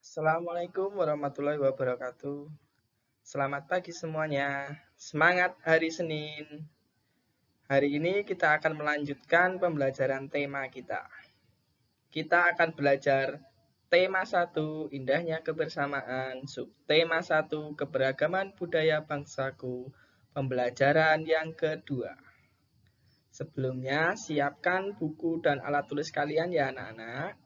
Assalamualaikum warahmatullahi wabarakatuh. Selamat pagi semuanya. Semangat hari Senin. Hari ini kita akan melanjutkan pembelajaran tema kita. Kita akan belajar tema 1, indahnya kebersamaan, subtema 1, keberagaman budaya bangsaku, pembelajaran yang kedua. Sebelumnya, siapkan buku dan alat tulis kalian ya anak-anak.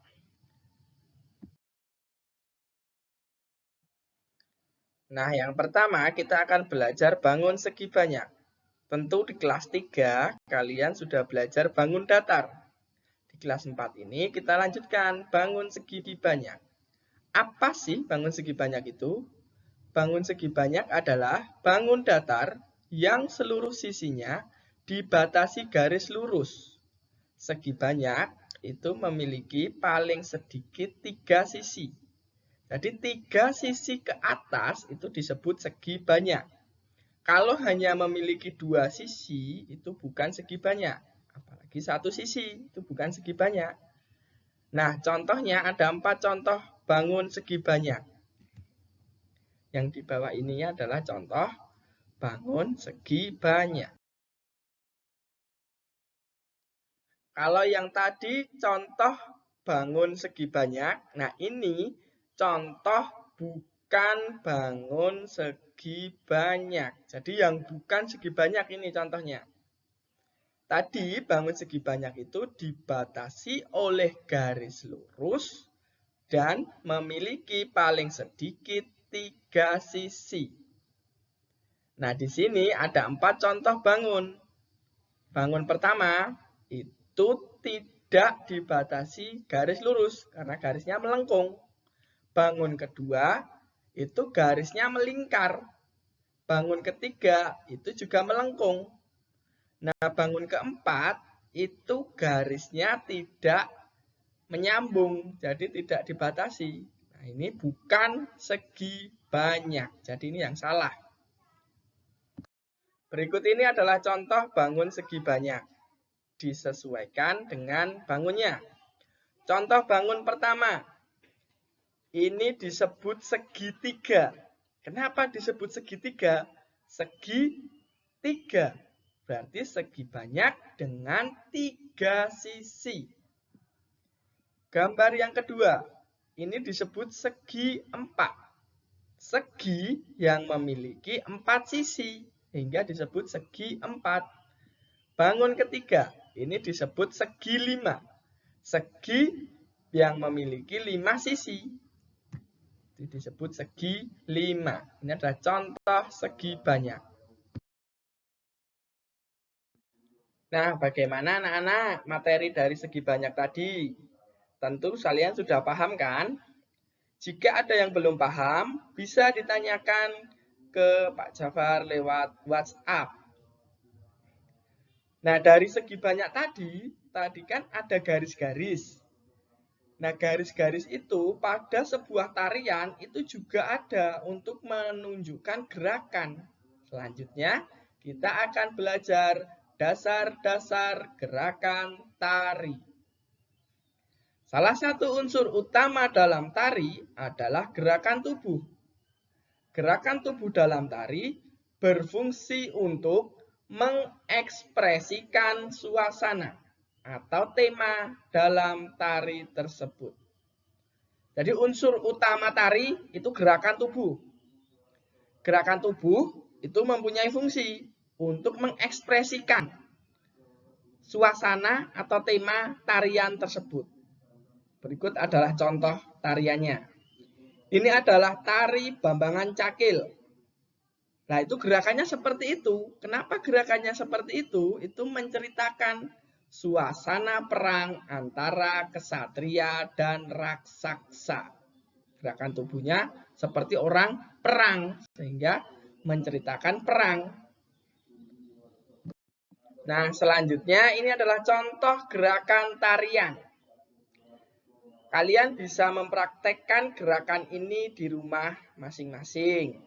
Nah, yang pertama kita akan belajar bangun segi banyak. Tentu di kelas 3 kalian sudah belajar bangun datar. Di kelas 4 ini kita lanjutkan bangun segi banyak. Apa sih bangun segi banyak itu? Bangun segi banyak adalah bangun datar yang seluruh sisinya dibatasi garis lurus. Segi banyak itu memiliki paling sedikit 3 sisi. Jadi 3 sisi ke atas itu disebut segi banyak. Kalau hanya memiliki 2 sisi itu bukan segi banyak. Apalagi 1 sisi itu bukan segi banyak. Nah, contohnya ada 4 contoh bangun segi banyak. Yang di bawah ini adalah contoh bangun segi banyak. Kalau yang tadi contoh bangun segi banyak, nah ini contoh bukan bangun segi banyak. Jadi yang bukan segi banyak ini contohnya. Tadi bangun segi banyak itu dibatasi oleh garis lurus dan memiliki paling sedikit 3 sisi. Nah, di sini ada 4 contoh bangun. Bangun pertama itu tidak dibatasi garis lurus karena garisnya melengkung. Bangun kedua itu garisnya melingkar. Bangun ketiga itu juga melengkung. Nah, bangun keempat itu garisnya tidak menyambung, jadi tidak dibatasi. Nah, ini bukan segi banyak, jadi ini yang salah. Berikut ini adalah contoh bangun segi banyak. Disesuaikan dengan bangunnya. Contoh bangun pertama, ini disebut segitiga. Kenapa disebut segitiga? Segitiga berarti segi banyak dengan 3 sisi. Gambar yang kedua, ini disebut segi empat. Segi yang memiliki 4 sisi, hingga disebut segi empat. Bangun ketiga, ini disebut segi 5. Segi yang memiliki 5 sisi, itu disebut segi 5. Ini adalah contoh segi banyak. Nah, bagaimana anak-anak materi dari segi banyak tadi? Tentu kalian sudah paham kan? Jika ada yang belum paham, bisa ditanyakan ke Pak Jafar lewat WhatsApp. Nah, dari segi banyak tadi kan ada garis-garis. Nah, garis-garis itu pada sebuah tarian itu juga ada untuk menunjukkan gerakan. Selanjutnya, kita akan belajar dasar-dasar gerakan tari. Salah satu unsur utama dalam tari adalah gerakan tubuh. Gerakan tubuh dalam tari berfungsi untuk mengekspresikan suasana atau tema dalam tari tersebut. Jadi unsur utama tari itu gerakan tubuh. Gerakan tubuh itu mempunyai fungsi untuk mengekspresikan suasana atau tema tarian tersebut. Berikut adalah contoh tariannya. Ini adalah tari Bambangan Cakil. Nah, itu gerakannya seperti itu. Kenapa gerakannya seperti itu? Itu menceritakan suasana perang antara kesatria dan raksasa. Gerakan tubuhnya seperti orang perang, sehingga menceritakan perang. Nah, selanjutnya ini adalah contoh gerakan tarian. Kalian bisa mempraktekkan gerakan ini di rumah masing-masing.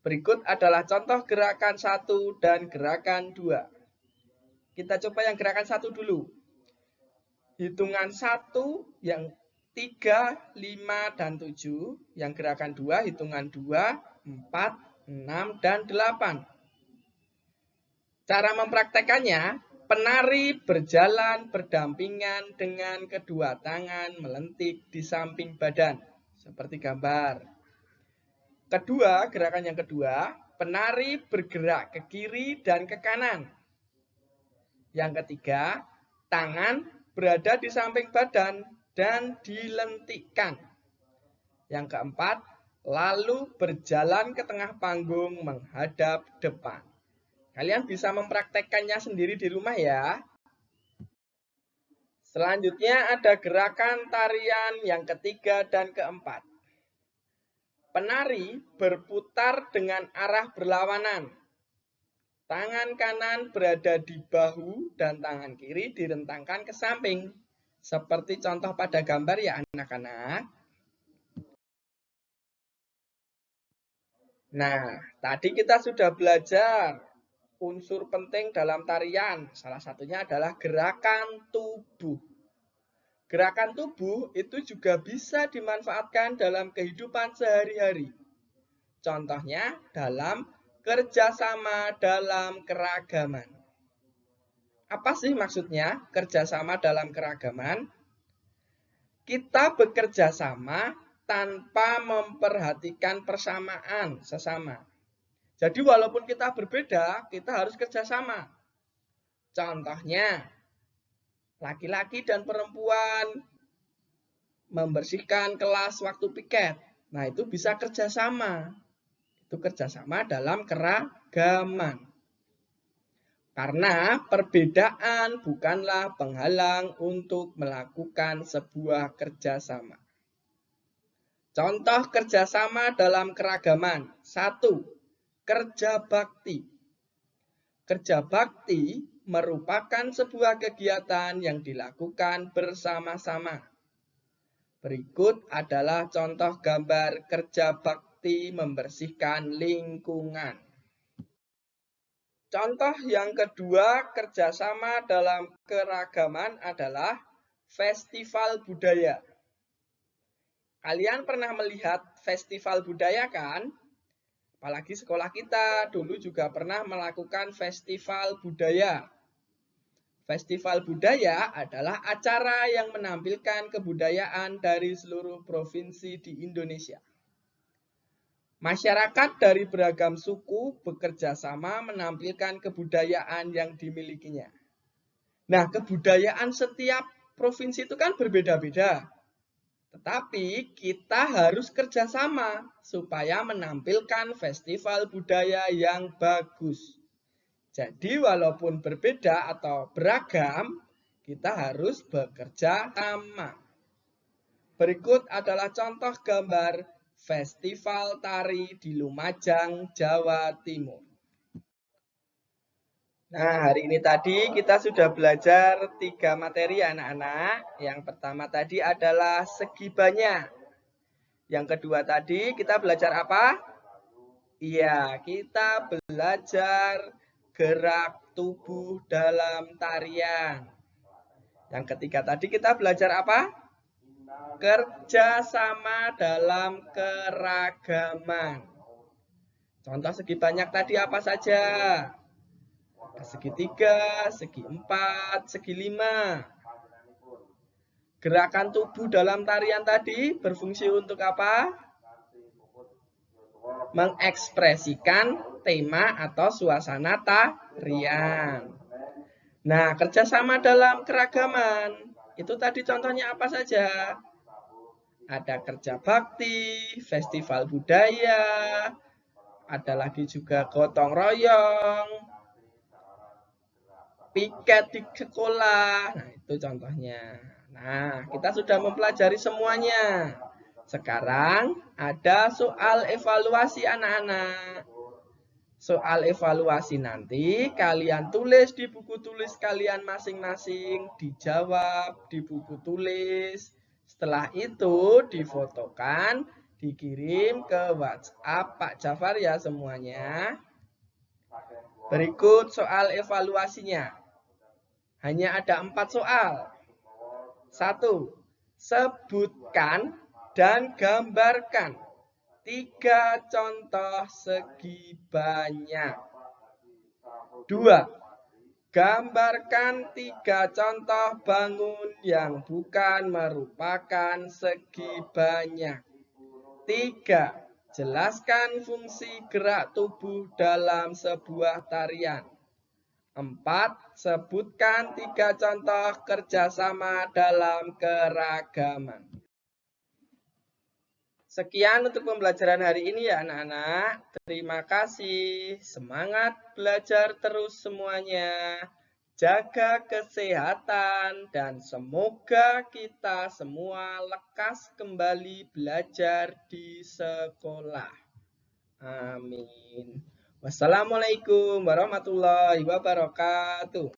Berikut adalah contoh gerakan 1 dan gerakan 2. Kita coba yang gerakan 1 dulu. Hitungan 1 yang 3, 5, dan 7. Yang gerakan 2, hitungan 2, 4, 6, dan 8. Cara mempraktekannya, penari berjalan berdampingan dengan kedua tangan melentik di samping badan. Seperti gambar. Kedua, gerakan yang kedua, penari bergerak ke kiri dan ke kanan. Yang ketiga, tangan berada di samping badan dan dilentikkan. Yang keempat, lalu berjalan ke tengah panggung menghadap depan. Kalian bisa mempraktekkannya sendiri di rumah ya. Selanjutnya ada gerakan tarian yang ketiga dan keempat. Penari berputar dengan arah berlawanan. Tangan kanan berada di bahu dan tangan kiri direntangkan ke samping. Seperti contoh pada gambar ya anak-anak. Nah, tadi kita sudah belajar unsur penting dalam tarian. Salah satunya adalah gerakan tubuh. Gerakan tubuh itu juga bisa dimanfaatkan dalam kehidupan sehari-hari. Contohnya dalam kerjasama dalam keragaman. Apa sih maksudnya kerjasama dalam keragaman? Kita bekerja sama tanpa memperhatikan persamaan sesama. Jadi walaupun kita berbeda, kita harus kerjasama. Contohnya, laki-laki dan perempuan membersihkan kelas waktu piket. Nah, itu bisa kerjasama. Itu kerjasama dalam keragaman. Karena perbedaan bukanlah penghalang untuk melakukan sebuah kerjasama. Contoh kerjasama dalam keragaman. 1. Kerja bakti. Kerja bakti merupakan sebuah kegiatan yang dilakukan bersama-sama. Berikut adalah contoh gambar kerja bakti membersihkan lingkungan. Contoh yang kedua kerjasama dalam keragaman adalah festival budaya. Kalian pernah melihat festival budaya kan? Apalagi sekolah kita dulu juga pernah melakukan festival budaya. Festival budaya adalah acara yang menampilkan kebudayaan dari seluruh provinsi di Indonesia. Masyarakat dari beragam suku bekerja sama menampilkan kebudayaan yang dimilikinya. Nah, kebudayaan setiap provinsi itu kan berbeda-beda. Tetapi kita harus kerjasama supaya menampilkan festival budaya yang bagus. Jadi walaupun berbeda atau beragam, kita harus bekerja sama. Berikut adalah contoh gambar Festival Tari di Lumajang, Jawa Timur. Nah, hari ini tadi kita sudah belajar 3 materi anak-anak. Yang pertama tadi adalah segi banyak. Yang kedua tadi kita belajar apa? Iya, kita belajar gerak tubuh dalam tarian. Yang ketiga tadi kita belajar apa? Kerjasama dalam keragaman. Contoh segi banyak tadi apa saja? Segi 3, segi 4, segi 5. Gerakan tubuh dalam tarian tadi berfungsi untuk apa? Mengekspresikan tema atau suasana tarian. Nah, kerjasama dalam keragaman. Itu tadi contohnya apa saja? Ada kerja bakti, festival budaya, ada lagi juga gotong royong, piket di sekolah. Nah, itu contohnya. Nah, kita sudah mempelajari semuanya. Sekarang ada soal evaluasi anak-anak. Soal evaluasi nanti kalian tulis di buku tulis kalian masing-masing, dijawab di buku tulis. Setelah itu difotokan, dikirim ke WhatsApp Pak Jafar ya semuanya. Berikut soal evaluasinya. Hanya ada 4 soal. 1. Sebutkan dan gambarkan 3 contoh segi banyak. 2. Gambarkan 3 contoh bangun yang bukan merupakan segi banyak. 3. Jelaskan fungsi gerak tubuh dalam sebuah tarian. 4. Sebutkan 3 contoh kerjasama dalam keragaman. Sekian untuk pembelajaran hari ini ya anak-anak. Terima kasih. Semangat belajar terus semuanya. Jaga kesehatan dan semoga kita semua lekas kembali belajar di sekolah. Amin. Wassalamualaikum warahmatullahi wabarakatuh.